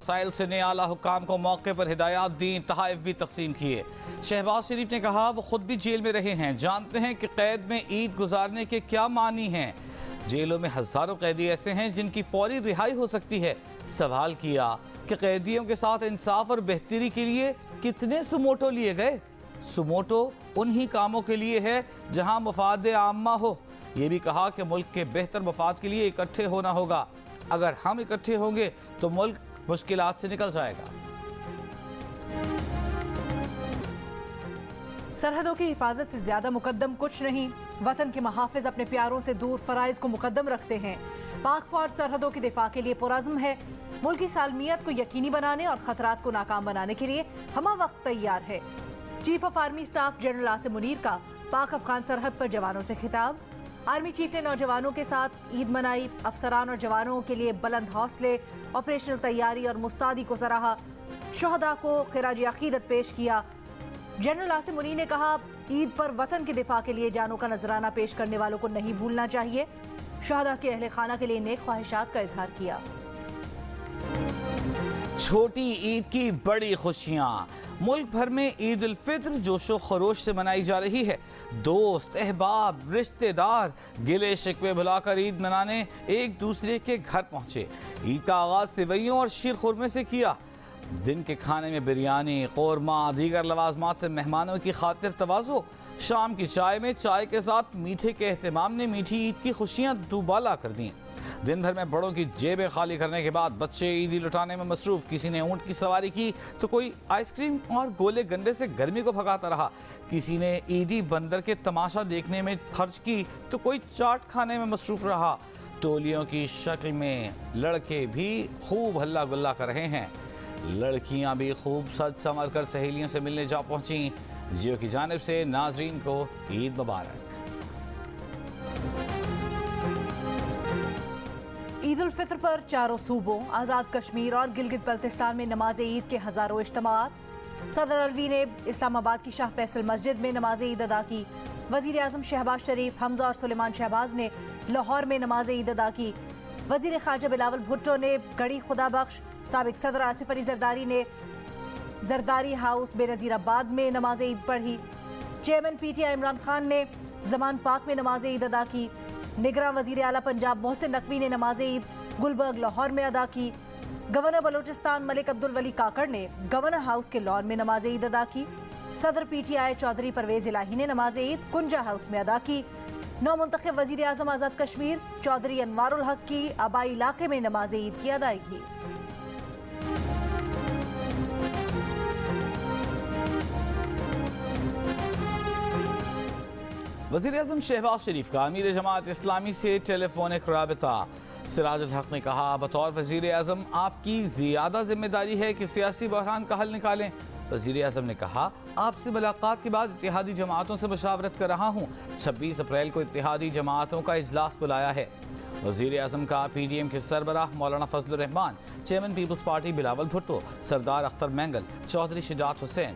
साइल से ने आला हुकाम को मौके पर हिदायत दी, तहाइफ भी तकसीम किए। शहबाज शरीफ ने कहा वो खुद भी जेल में रहे हैं, जानते हैं कि कैद में ईद गुजारने के क्या मानी हैं। जेलों में हजारों कैदी ऐसे हैं जिनकी फौरी रिहाई हो सकती है। सवाल किया कि कैदियों के साथ इंसाफ और बेहतरी के लिए कितने सुमोटो लिए गए। सुमोटो उन्हीं कामों के लिए है जहां मफाद आम्मा हो। ये भी कहा कि मुल्क के बेहतर मफाद के लिए इकट्ठे होना होगा। अगर हम इकट्ठे होंगे तो मुल्क मुश्किलात से निकल जाएगा। सरहदों की हिफाजत से ज्यादा मुकद्दम कुछ नहीं। वतन के महाफिज अपने प्यारों से दूर फराइज को मुकद्दम रखते हैं। पाक फौज सरहदों की दिफा के लिए पुरज़्म है। मुल्क की सालमियत को यकीनी बनाने और खतरात को नाकाम बनाने के लिए हमा वक्त तैयार है। Chief of army staff general Asim Munir का पाक अफगान सरहद पर जवानों से खिताब। आर्मी चीफ ने नौजवानों के साथ ईद मनाई। अफसरान और जवानों के लिए बुलंद हौसले, ऑपरेशनल तैयारी और मुस्तादी को सराहा। शुहदा को खिराज अकीदत पेश किया। जनरल आसिम मुनीर ने कहा ईद पर वतन के दिफा के लिए जानों का नजराना पेश करने वालों को नहीं भूलना चाहिए। शुहदा के अहले खाना के लिए नेक ख्वाहिशात का इजहार किया। छोटी ईद की बड़ी खुशियां। मुल्क भर में ईद उल फित्र जोशो खरोश से मनाई जा रही है। दोस्त, अहबाब, रिश्तेदार गिले शिकवे भुलाकर ईद मनाने एक दूसरे के घर पहुंचे। ईद का आगाज सेवइयों और शीर खुरमे से किया। दिन के खाने में बिरयानी, कौरमा, दीगर लवाजमात से मेहमानों की खातिर तवाज़ो। शाम की चाय में चाय के साथ मीठे के एहतमाम ने मीठी ईद की खुशियां दुबाला कर दी। दिन भर में बड़ों की जेबें खाली करने के बाद बच्चे ईदी लुटाने में मसरूफ। किसी ने ऊंट की सवारी की तो कोई आइसक्रीम और गोले गंडे से गर्मी को भगाता रहा। किसी ने ईदी बंदर के तमाशा देखने में खर्च की तो कोई चाट खाने में मसरूफ रहा। टोलियों की शक्ल में लड़के भी खूब हल्ला गुल्ला कर रहे हैं। लड़कियां भी खूब सज संवर कर सहेलियों से मिलने जा पहुंची। जियो की जानिब से नाजरीन को ईद मुबारक। ईद उल फित्र पर चारों सूबों आज़ाद कश्मीर और गिलगित बल्तिस्तान में नमाज ईद के हजारों इज्तिमात। सदर अलवी ने इस्लामाबाद की शाह फैसल मस्जिद में नमाज ईद अदा की। वजीर आजम शहबाज शरीफ, हमजा और सुलेमान शहबाज ने लाहौर में नमाज ईद अदा की। वजीर खारजा बिलावल भुट्टो ने गढ़ी खुदा बख्श, साबिक सदर आसिफ अली जरदारी ने जरदारी हाउस बेनज़ीराबाद में नमाज ईद पढ़ी। चेयरमैन PTI इमरान खान ने जमान पाक में नमाज ईद अदा की। निगरान वजीर आला पंजाब मोहसिन नकवी ने नमाज ईद गुलबर्ग लाहौर में अदा की। गवर्नर बलोचिस्तान मलिक अब्दुल वली काकड़ ने गवर्नर हाउस के लॉन में नमाज ईद अदा की। सदर PTI चौधरी परवेज इलाही ने नमाज ईद कुंजा हाउस में अदा की। नौ मुंतखब वजीर आजम आज़ाद कश्मीर चौधरी अनवारुल हक की आबाई इलाके में नमाज ईद की अदायगी। वज़ीर आज़म शहबाज शरीफ का अमीर जमात इस्लामी से टेलीफोनिक राबिता। सिराजुल हक ने कहा बतौर वज़ीर आज़म आपकी ज़्यादा जिम्मेदारी है कि सियासी बहरान का हल निकालें। वज़ीर आज़म ने कहा आपसे मुलाकात के बाद इत्तेहादी जमातों से मशावरत कर रहा हूँ। 26 अप्रैल को इत्तेहादी जमातों का इजलास बुलाया है। वज़ीर आज़म का PDM के सरबराह Maulana Fazlur Rahman, chairman Peoples Party Bilawal Bhutto, Sardar Akhtar Mengal, Chaudhry Shujaat Hussain,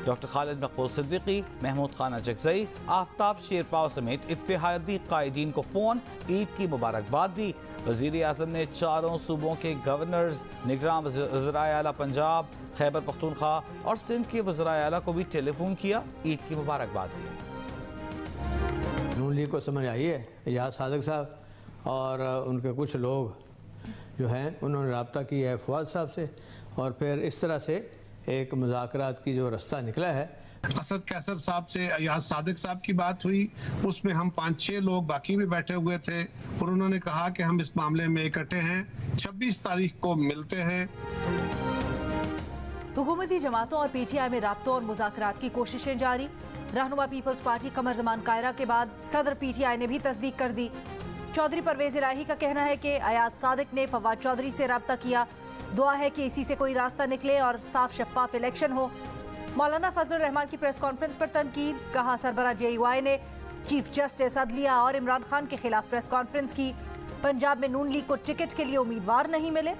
doctor Khalid Maqbool Siddiqui, Mahmood खाना जगजई, आफ्ताब शेरपाव समेत इत्तेहादी कायदीन को फ़ोन ईद की मुबारकबाद दी। वज़ीर आज़म ने चारों सूबों के गवर्नर्स, निगरान वज़राए आला पंजाब, खैबर पख्तूनख्वा और सिंध के वज़राए आला को भी टेलीफोन किया, ईद की मुबारकबाद दी। नून लीग को समझ आई है एजाज सादिक साहब और उनके कुछ लोग जो हैं उन्होंने रब्ता किया है फवाद साहब से और फिर इस तरह से एक मुज़ाकरात की जो रास्ता निकला है। असद कैसर साहब से एजाज सादिक साहब की बात हुई, उसमें हम 5-6 लोग बाकी भी बैठे हुए थे और उन्होंने कहा कि हम इस मामले में इकट्ठे हैं, 26 तारीख को मिलते हैं। हुकूमती जमातों और PTI में राब्तों और मुज़ाकरात की कोशिशें जारी। रहनुमा पीपल्स पार्टी कमर जमान कायरा के बाद सदर PTI ने भी तस्दीक कर दी। चौधरी परवेज इलाही का कहना है कि अयाज सादिक ने फवाद चौधरी से रब्ता किया। दुआ है कि इसी से कोई रास्ता निकले और साफ शफाफ इलेक्शन हो। मौलाना फजलुर रहमान की प्रेस कॉन्फ्रेंस पर तनकीद। कहा सरबरा JUI ने चीफ जस्टिस अदलिया और इमरान खान के खिलाफ प्रेस कॉन्फ्रेंस की। पंजाब में नून लीग को टिकट के लिए उम्मीदवार नहीं मिले।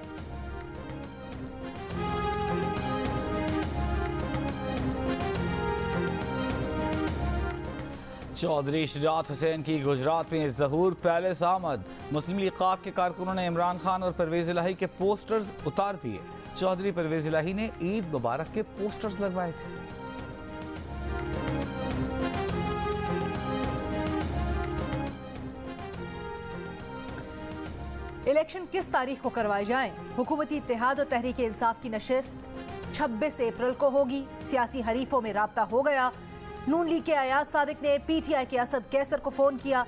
चौधरी शुजात हुसैन की गुजरात में ज़हूर पैलेस आमद। मुस्लिम लीग क़ाफ के कारकुनों ने इमरान खान और परवेज़ इलाही के पोस्टर्स उतार दिए। चौधरी परवेज़ इलाही ने ईद मुबारक के पोस्टर्स लगवाए थे। इलेक्शन किस तारीख को करवाए जाएं? हुकूमती इत्तेहाद और तहरीक इंसाफ की नशिस्त 26 अप्रैल को होगी। सियासी हरीफों में राब्ता हो गया। नून लीग के अयाज सादिक ने PTI के असद कैसर को फोन किया।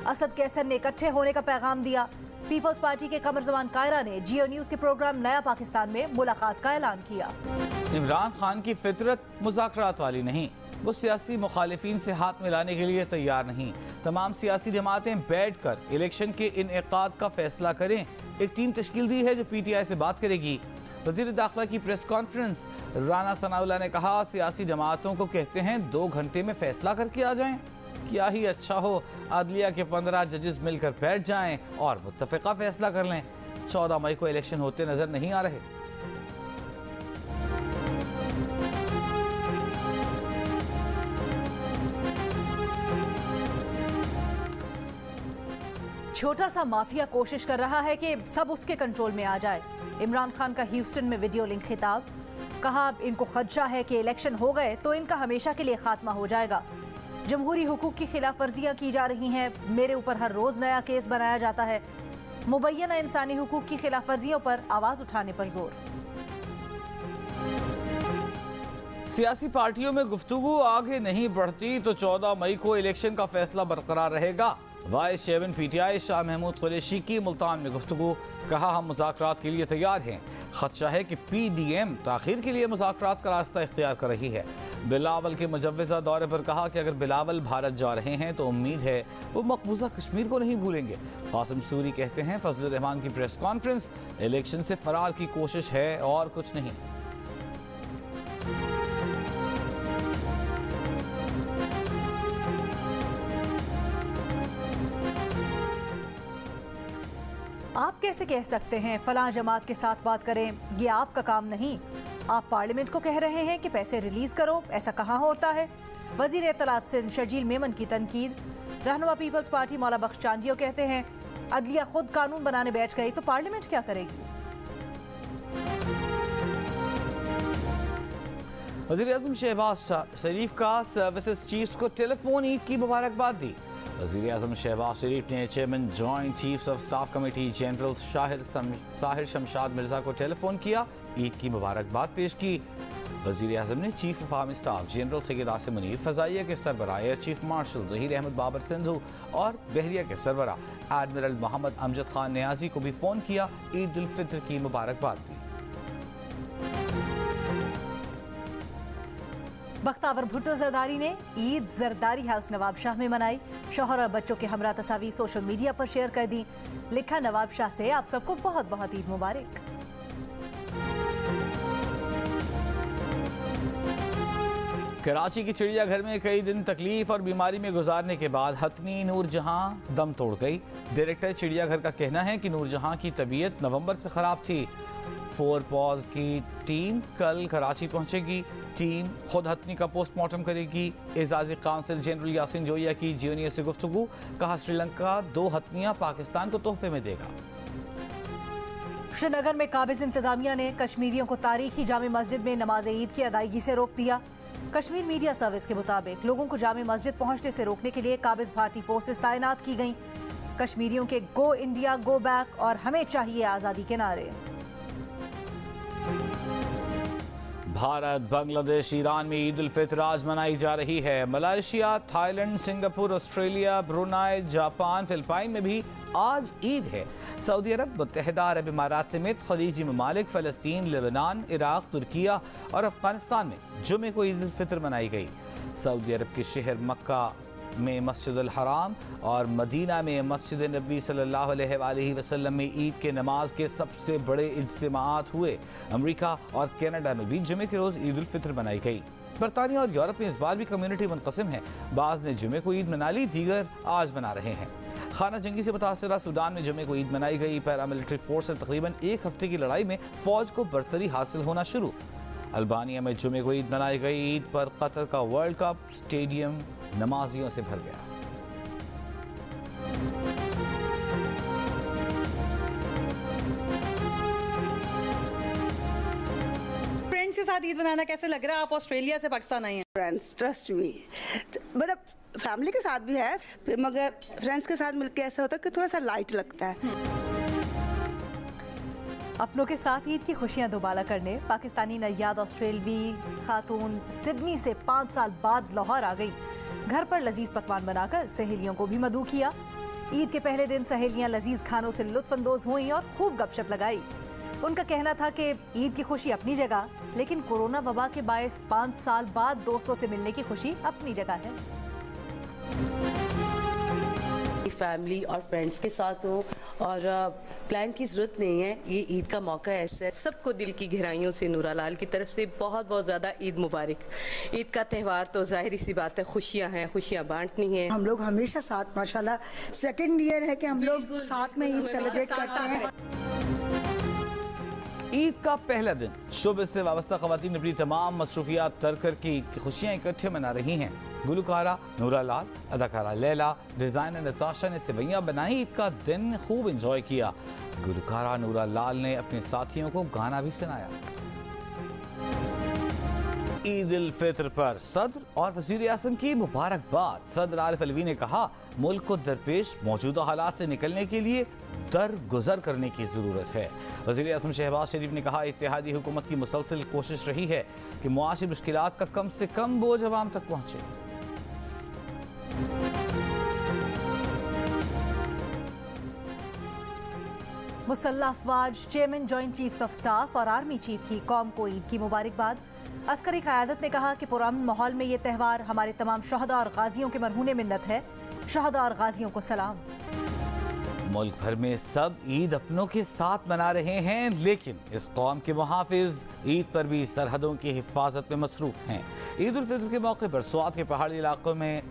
असद कैसर ने इकट्ठे होने का पैगाम दिया। पीपल्स पार्टी के कमर जमान कायरा ने जियो न्यूज के प्रोग्राम नया पाकिस्तान में मुलाकात का ऐलान किया। इमरान खान की फितरत मुज़ाकरात वाली नहीं, वो सियासी मुखालिफिन से हाथ मिलाने के लिए तैयार नहीं। तमाम सियासी जमातें बैठकर इलेक्शन के इनेकाद का फैसला करें। एक टीम तश्कील दी है जो PTI से बात करेगी। वज़ीर दाखिला की प्रेस कॉन्फ्रेंस। राना सनाउल्लाह ने कहा, सियासी जमातों को कहते हैं 2 घंटे में फैसला करके आ जाएं। क्या ही अच्छा हो अदलिया के 15 जजेस मिलकर बैठ जाएं और मुत्तफ़िका फैसला कर लें। 14 मई को इलेक्शन होते नजर नहीं आ रहे। छोटा सा माफिया कोशिश कर रहा है कि सब उसके कंट्रोल में आ जाए। इमरान खान का ह्यूस्टन में वीडियो लिंक खिताब। कहा, इनको खदशा है कि इलेक्शन हो गए तो इनका हमेशा के लिए खात्मा हो जाएगा। जमहूरी हुकूक की खिलाफ वर्जियां की जा रही हैं। मेरे ऊपर हर रोज नया केस बनाया जाता है। मुबैना इंसानी हुकूक की खिलाफ वर्जियों पर आवाज उठाने पर जोर। सियासी पार्टियों में गुफ्तगू आगे नहीं बढ़ती तो 14 मई को इलेक्शन का फैसला बरकरार रहेगा। Vice chairman PTI Shah Mahmood Qureshi की मुल्तान में गुफ्तगू। कहा, हम मुज़ाकरात के लिए तैयार हैं। खदशा है कि PDM ताखीर के लिए मुज़ाकरात का रास्ता इख्तियार कर रही है। बिलावल के मुजव्वज़ा दौरे पर कहा कि अगर बिलावल भारत जा रहे हैं तो उम्मीद है वो मकबूजा कश्मीर को नहीं भूलेंगे। कासिम सूरी कहते हैं, फजलुर रहमान की प्रेस कॉन्फ्रेंस, इलेक्शन से फरार की कोशिश है और कुछ नहीं। आप कैसे कह सकते हैं फलां जमात के साथ बात करें? ये आपका काम नहीं। आप पार्लियामेंट को कह रहे हैं कि पैसे रिलीज करो, ऐसा कहाँ होता है? वजीर इत्तलात सिंध शर्जील मेमन की तनकीद। रहनुमा पीपल्स पार्टी मौला बख्श चांदियो कहते हैं, अदलिया खुद कानून बनाने बैठ गई तो पार्लियामेंट क्या करेगी? वज़ीर आज़म शहबाज शरीफ का सर्विसेज चीफ्स को टेलीफोन ईद की मुबारकबाद दी। वज़ीर आज़म शहबाज शरीफ ने chairman joint chiefs of staff committee general Sahir Shamshad Mirza को टेलीफोन किया, ईद की मुबारकबाद पेश की। वज़ीर आज़म ने chief of army staff general Syed Asim Munir, फ़ज़ाइया के सरबराह air chief marshal Zaheer Ahmed Babar Sidhu और बहरिया के सरबराह एडमिरल मोहम्मद अमजद खान नियाजी को भी फ़ोन किया, ईद उल फितर की मुबारकबाद दी। बख्तावर भुट्टो जरदारी ने ईद जरदारी हाउस नवाबशाह में मनाई। शौहर और बच्चों के हमरा तस्वीर सोशल मीडिया पर शेयर कर दी। लिखा, नवाबशाह से आप सबको बहुत बहुत ईद मुबारक। कराची के चिड़ियाघर में कई दिन तकलीफ और बीमारी में गुजारने के बाद हतनी नूरजहां दम तोड़ गई। डायरेक्टर चिड़ियाघर का कहना है कि नूरजहां की तबीयत नवंबर से खराब थी। 4 पॉज की टीम कल कराची पहुंचेगी। टीम खुद हथनी का पोस्टमार्टम करेगी। एजाज़ी काउंसिल जनरल यासिन जोया की जियो से गुफ्तगू। कहा, श्रीलंका 2 हथनियां पाकिस्तान को तोहफे में देगा। श्रीनगर में काबिज इंतजामिया ने कश्मीरियों को तारीखी जामे मस्जिद में नमाज ईद की अदायगी से रोक दिया। कश्मीर मीडिया सर्विस के मुताबिक लोगों को जामे मस्जिद पहुंचने से रोकने के लिए काबिज भारतीय फोर्सेस तैनात की गईं। कश्मीरियों के गो इंडिया गो बैक और हमें चाहिए आज़ादी के नारे। भारत, बांग्लादेश, ईरान में ईद उल फितर आज मनाई जा रही है। Malaysia, Thailand, Singapore, Australia, Brunei, Japan, Philippine में भी आज ईद है। सऊदी अरब, मुत्तहिदा अरब इमारात समेत खलीजी ममालिक, फ़लस्तीन, लेबनान, इराक, तुर्किया और अफगानिस्तान में जुमे को ईद उल फितर मनाई गई। सऊदी अरब के शहर मक्का में मस्जिद अल हराम और मदीना में मस्जिद नबी सल्लल्लाहु अलैहि वसल्लम में ईद के नमाज के सबसे बड़े इज्तिमात हुए। अमेरिका और कनाडा में भी जुमे के रोज़ ईद उल फितर मनाई गई। बरतानिया और यूरोप में इस बार भी कम्युनिटी मुनक़सिम है। बाज़ ने जुमे को ईद मना ली, दीगर आज मना रहे हैं। खाना जंगी से मुतासरा सूडान में जुमे को ईद मनाई गई। पैरामिलिट्री फोर्स से तकरीबन 1 हफ्ते की लड़ाई में फ़ौज को बरतरी हासिल होना शुरू। अल्बानिया में जुमे को ईद मनाई गई। ईद पर कतर का वर्ल्ड कप स्टेडियम नमाजियों से भर गया। फ्रेंड्स के साथ ईद मनाना कैसे लग रहा है? आप ऑस्ट्रेलिया से पाकिस्तान आई हैं। फ्रेंड्स ट्रस्ट मी, मतलब फैमिली के साथ भी है, फिर मगर फ्रेंड्स के साथ मिलके ऐसा होता है कि थोड़ा सा लाइट लगता है। अपनों के साथ ईद की खुशियां दोबारा करने पाकिस्तानी नैयाद ऑस्ट्रेलवी खातून सिडनी से 5 साल बाद लाहौर आ गई। घर पर लजीज पकवान बनाकर सहेलियों को भी मदऊ किया। ईद के पहले दिन सहेलियां लजीज खानों से लुत्फानंदोज हुई और खूब गपशप लगाई। उनका कहना था कि ईद की खुशी अपनी जगह, लेकिन कोरोना वबा के बायस 5 साल बाद दोस्तों से मिलने की खुशी अपनी जगह है। फैमिली और फ्रेंड्स के साथ हो और प्लान की ज़रूरत नहीं है। ये ईद का मौका ऐसा है। सबको दिल की गहराइयों से नूरा लाल की तरफ से बहुत बहुत ज़्यादा ईद मुबारक। ईद का त्यौहार तो जाहिर सी बात है, खुशियाँ हैं, खुशियाँ बांटनी हैं। हम लोग हमेशा साथ, माशाल्लाह सेकंड ईयर है कि हम लोग साथ में ईद सेलिब्रेट करते हैं। ईद का पहला दिन शोबे से वाबस्ता खवातीन अपनी तमाम मसरूफियात तर्क करके ईद की खुशियाँ इकट्ठे मना रही हैं। गुलकारा नूरा लाल, अदाकारा लैला, डिज़ाइनर नताशा ने सेवैयाँ बनाई। ईद का दिन खूब इंजॉय किया। गुलकारा नूरा लाल ने अपने साथियों को गाना भी सुनाया। ईद उल फित्र पर सदर और वज़ीर आज़म की मुबारकबाद। सदर आरिफ अलवी ने कहा, मुल्क को दरपेश मौजूदा हालात से निकलने के लिए दरगुजर करने की ज़रूरत है। वज़ीर आज़म शहबाज शरीफ ने कहा, इत्तेहादी हुकूमत की मुसलसल कोशिश रही है कि मुआशी मुश्किलात का कम से कम बोझ अवाम तक पहुँचे। मुसल्लह अफवाज, chairman joint chiefs of staff और आर्मी चीफ की कौम को ईद की मुबारकबाद। अस्करी क़यादत ने कहा कि पुरअमन माहौल में ये त्यौहार हमारे तमाम शहदा और गाजियों के मरहूने मिन्नत है। शहदा और गाजियों को सलाम। मुल्क भर में सब ईद अपनों के साथ मना रहे हैं, लेकिन इस कौम के मुहाफिज ईद पर भी सरहदों की हिफाजत में मसरूफ हैं। ईद उल फित्र के मौके पर स्वात के पहाड़ी इलाकों में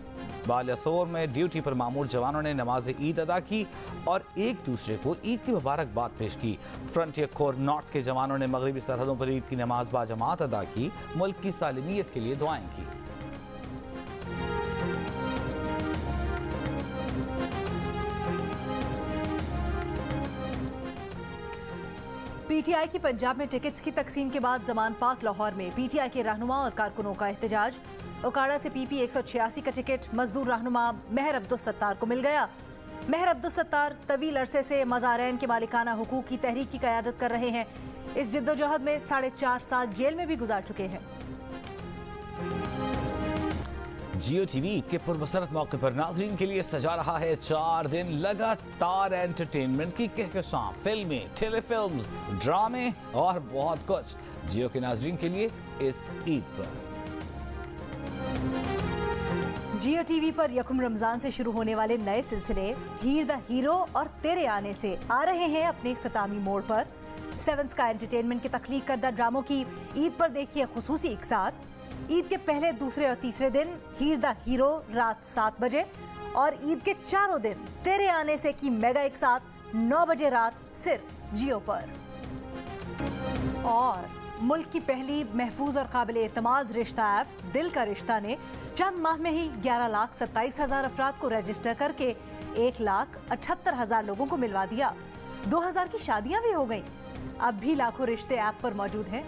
बालासोर में ड्यूटी पर मामूर जवानों ने नमाज ईद अदा की और एक दूसरे को ईद की मुबारकबाद पेश की। फ्रंटियर कोर नॉर्थ के जवानों ने मगरबी सरहदों पर ईद की नमाज बाजमात अदा की, मुल्क की सालिमियत के लिए दुआएं की। पीटीआई की पंजाब में टिकट्स की तकसीम के बाद जमान पाक लाहौर में पीटीआई के रहनुमा और कारकुनों का एहतजाज। ओकाड़ा से पीपी 186 का टिकट मजदूर रहनुमा महर अब्दुल सत्तार को मिल गया। महर अब्दुल सत्तार तवील अरसे से मज़ारैन के मालिकाना हुकूक की तहरीक की क़यादत कर रहे हैं। इस जिद्दोजहद में 4.5 साल जेल में भी गुजार चुके हैं। जियो टीवी के पुरमसरत मौके पर नाजरीन के लिए सजा रहा है 4 दिन लगातार एंटरटेनमेंट की कहकशां। फिल्में, टेलीफिल्म्स, ड्रामे और बहुत कुछ जियो के नाजरीन के लिए इस ईद पर। जियो टीवी पर यकुम रमजान से शुरू होने वाले नए सिलसिले हीर द हीरो और तेरे आने से आ रहे हैं अपने इख्तितामी मोड़ पर। 7 स्काई एंटरटेनमेंट के तख्लीक करदा ड्रामों की ईद पर देखिए खुसूसी इकसात। ईद के पहले, दूसरे और तीसरे दिन हीर द हीरो रात 7 बजे और ईद के चारों दिन तेरे आने से की मेगा इकसात 9 बजे रात सिर्फ जियो पर। और मुल्क की पहली महफूज और काबिल एतमाद रिश्ता ऐप दिल का रिश्ता ने चंद माह में ही 11,27,000 अफराद को रजिस्टर करके 1,78,000 लोगों को मिलवा दिया। 2,000 की शादियां भी हो गईं। अब भी लाखों रिश्ते ऐप पर मौजूद हैं।